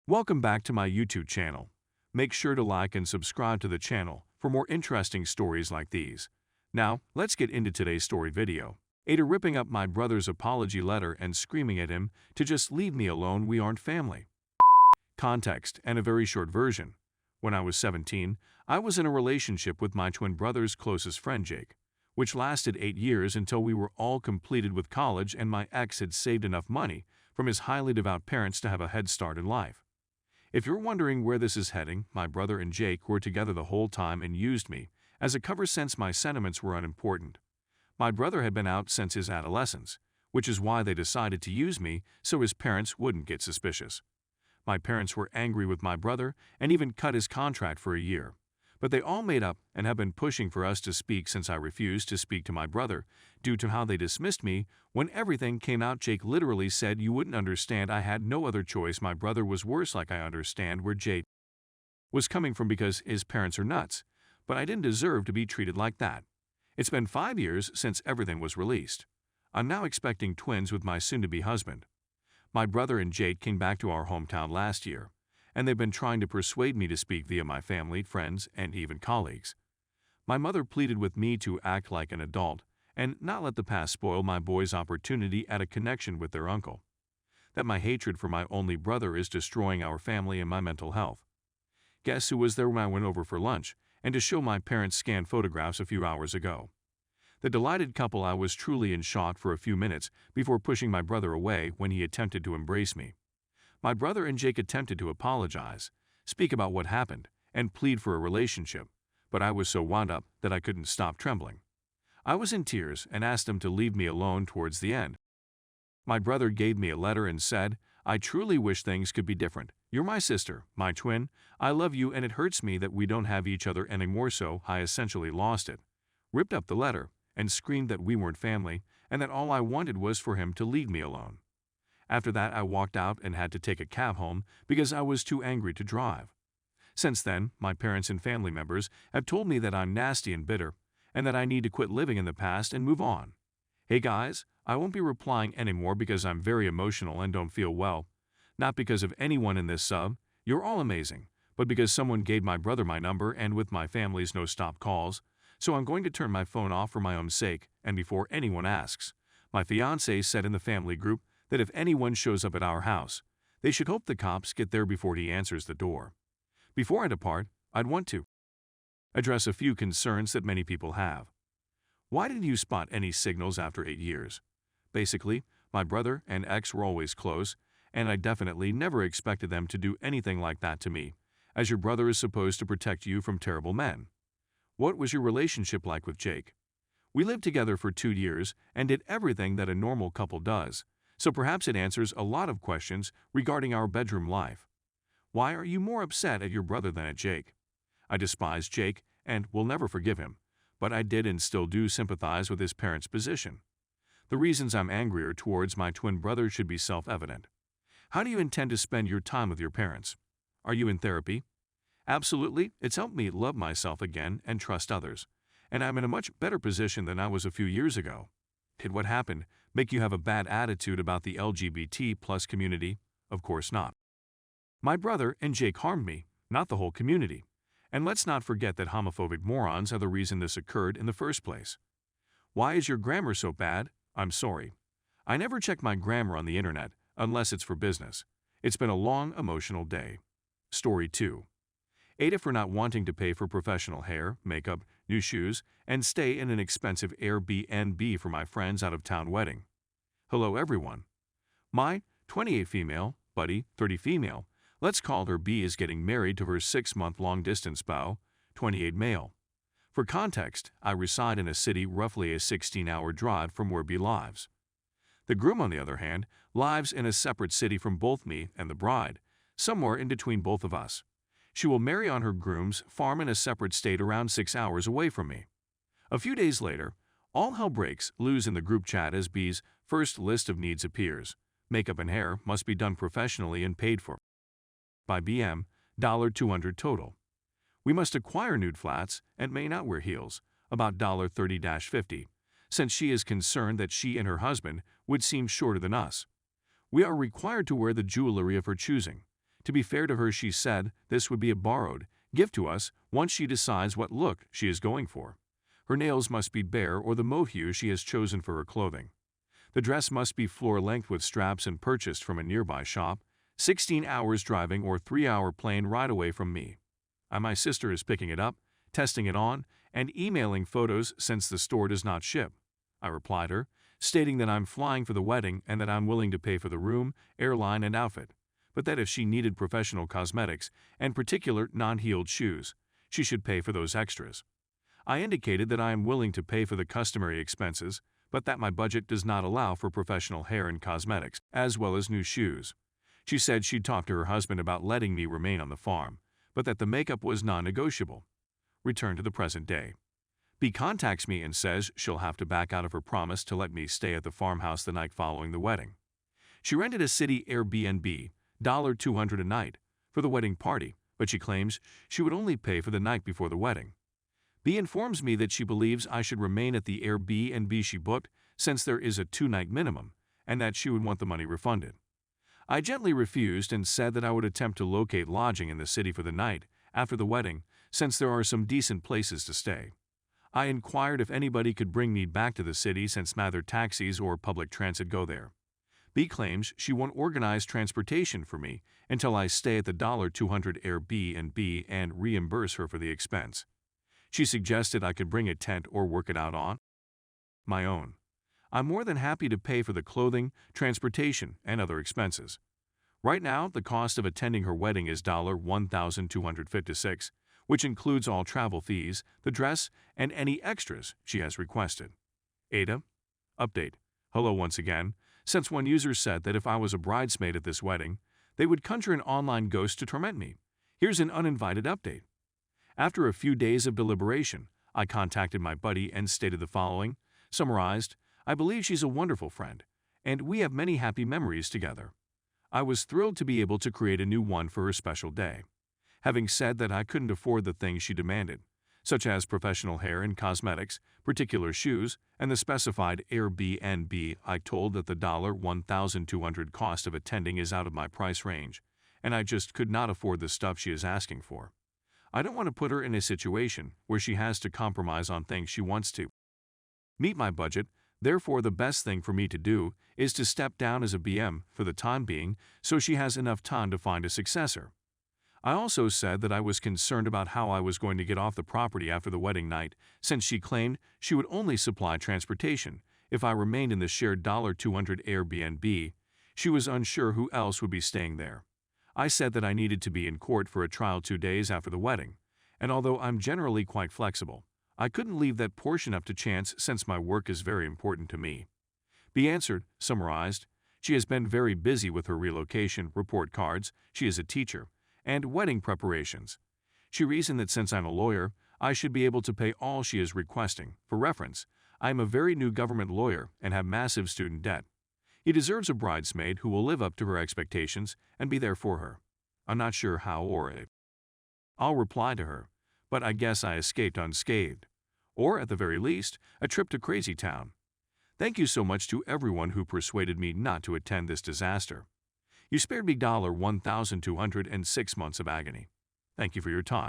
Welcome back to my YouTube channel. Make sure to like and subscribe to the channel for more interesting stories like these. Now, let's get into today's story video. AITA ripping up my brother's apology letter and screaming at him to just leave me alone, we aren't family. Context and a very short version. When I was 17, I was in a relationship with my twin brother's closest friend Jake, which lasted 8 years until we were all completed with college and my ex had saved enough money from his highly devout parents to have a head start in life. If you're wondering where this is heading, my brother and Jake were together the whole time and used me as a cover since my sentiments were unimportant. My brother had been out since his adolescence, which is why they decided to use me so his parents wouldn't get suspicious. My parents were angry with my brother and even cut his contract for a year. But they all made up and have been pushing for us to speak since I refused to speak to my brother due to how they dismissed me. When everything came out, Jake literally said, "You wouldn't understand, I had no other choice." My brother was worse. Like, I understand where Jake was coming from because his parents are nuts, but I didn't deserve to be treated like that. It's been 5 years since everything was released. I'm now expecting twins with my soon-to-be husband. My brother and Jake came back to our hometown last year, and they've been trying to persuade me to speak via my family, friends, and even colleagues. My mother pleaded with me to act like an adult and not let the past spoil my boys' opportunity at a connection with their uncle. That my hatred for my only brother is destroying our family and my mental health. Guess who was there when I went over for lunch and to show my parents scanned photographs a few hours ago? The delighted couple. I was truly in shock for a few minutes before pushing my brother away when he attempted to embrace me. My brother and Jake attempted to apologize, speak about what happened, and plead for a relationship, but I was so wound up that I couldn't stop trembling. I was in tears and asked them to leave me alone towards the end. My brother gave me a letter and said, "I truly wish things could be different. You're my sister, my twin. I love you and it hurts me that we don't have each other anymore." So I essentially lost it, ripped up the letter, and screamed that we weren't family and that all I wanted was for him to leave me alone. After that, I walked out and had to take a cab home because I was too angry to drive. Since then, my parents and family members have told me that I'm nasty and bitter and that I need to quit living in the past and move on. Hey guys, I won't be replying anymore because I'm very emotional and don't feel well. Not because of anyone in this sub, you're all amazing, but because someone gave my brother my number and with my family's no-stop calls. So I'm going to turn my phone off for my own sake and before anyone asks. My fiancé said in the family group that if anyone shows up at our house, they should hope the cops get there before he answers the door. Before I depart, I'd want to address a few concerns that many people have. Why didn't you spot any signals after 8 years? Basically, my brother and ex were always close, and I definitely never expected them to do anything like that to me, as your brother is supposed to protect you from terrible men. What was your relationship like with Jake? We lived together for 2 years and did everything that a normal couple does, so perhaps it answers a lot of questions regarding our bedroom life. Why are you more upset at your brother than at Jake? I despise Jake and will never forgive him, but I did and still do sympathize with his parents' position. The reasons I'm angrier towards my twin brother should be self-evident. How do you intend to spend your time with your parents? Are you in therapy? Absolutely, it's helped me love myself again and trust others, and I'm in a much better position than I was a few years ago. Did what happened make you have a bad attitude about the LGBT+ community? Of course not. My brother and Jake harmed me, not the whole community. And let's not forget that homophobic morons are the reason this occurred in the first place. Why is your grammar so bad? I'm sorry. I never check my grammar on the internet unless it's for business. It's been a long, emotional day. Story 2. AITA for not wanting to pay for professional hair, makeup, new shoes, and stay in an expensive Airbnb for my friend's out-of-town wedding. Hello everyone. My 28 female, buddy 30 female, let's call her B, is getting married to her 6-month long-distance beau, 28 male. For context, I reside in a city roughly a 16-hour drive from where B lives. The groom, on the other hand, lives in a separate city from both me and the bride, somewhere in between both of us. She will marry on her groom's farm in a separate state around 6 hours away from me. A few days later, all hell breaks loose in the group chat as B's first list of needs appears. Makeup and hair must be done professionally and paid for by BM, $200 total. We must acquire nude flats and may not wear heels, about $30-50, since she is concerned that she and her husband would seem shorter than us. We are required to wear the jewelry of her choosing. To be fair to her, she said this would be a borrowed gift to us once she decides what look she is going for. Her nails must be bare or the mauve hue she has chosen for her clothing. The dress must be floor-length with straps and purchased from a nearby shop, 16 hours driving or 3-hour plane ride away from me. My sister is picking it up, testing it on, and emailing photos since the store does not ship. I replied her, stating that I'm flying for the wedding and that I'm willing to pay for the room, airline, and outfit, but that if she needed professional cosmetics and particular non-heeled shoes, she should pay for those extras. I indicated that I am willing to pay for the customary expenses, but that my budget does not allow for professional hair and cosmetics, as well as new shoes. She said she'd talked to her husband about letting me remain on the farm, but that the makeup was non-negotiable. Return to the present day. B contacts me and says she'll have to back out of her promise to let me stay at the farmhouse the night following the wedding. She rented a city Airbnb, $200 a night, for the wedding party, but she claims she would only pay for the night before the wedding. B informs me that she believes I should remain at the Airbnb she booked since there is a 2-night minimum, and that she would want the money refunded. I gently refused and said that I would attempt to locate lodging in the city for the night after the wedding, since there are some decent places to stay. I inquired if anybody could bring me back to the city since neither taxis or public transit go there. B claims she won't organize transportation for me until I stay at the $200 Airbnb and reimburse her for the expense. She suggested I could bring a tent or work it out on my own. I'm more than happy to pay for the clothing, transportation, and other expenses. Right now, the cost of attending her wedding is $1,256, which includes all travel fees, the dress, and any extras she has requested. AITA. Update. Hello once again. Since one user said that if I was a bridesmaid at this wedding, they would conjure an online ghost to torment me. Here's an uninvited update. After a few days of deliberation, I contacted my buddy and stated the following. Summarized, I believe she's a wonderful friend, and we have many happy memories together. I was thrilled to be able to create a new one for her special day. Having said that I couldn't afford the things she demanded, such as professional hair and cosmetics, particular shoes, and the specified Airbnb, I told that the $1,200 cost of attending is out of my price range, and I just could not afford the stuff she is asking for. I don't want to put her in a situation where she has to compromise on things she wants to meet my budget. Therefore, the best thing for me to do is to step down as a BM for the time being so she has enough time to find a successor. I also said that I was concerned about how I was going to get off the property after the wedding night, since she claimed she would only supply transportation if I remained in the shared $200 Airbnb. She was unsure who else would be staying there. I said that I needed to be in court for a trial 2 days after the wedding, and although I'm generally quite flexible, I couldn't leave that portion up to chance since my work is very important to me. B answered, summarized, she has been very busy with her relocation, report cards, she is a teacher, and wedding preparations. She reasoned that since I'm a lawyer, I should be able to pay all she is requesting. For reference, I am a very new government lawyer and have massive student debt. He deserves a bridesmaid who will live up to her expectations and be there for her. I'm not sure how or if I'll reply to her, but I guess I escaped unscathed. Or, at the very least, a trip to Crazy Town. Thank you so much to everyone who persuaded me not to attend this disaster. You spared me $1,206 months of agony. Thank you for your time.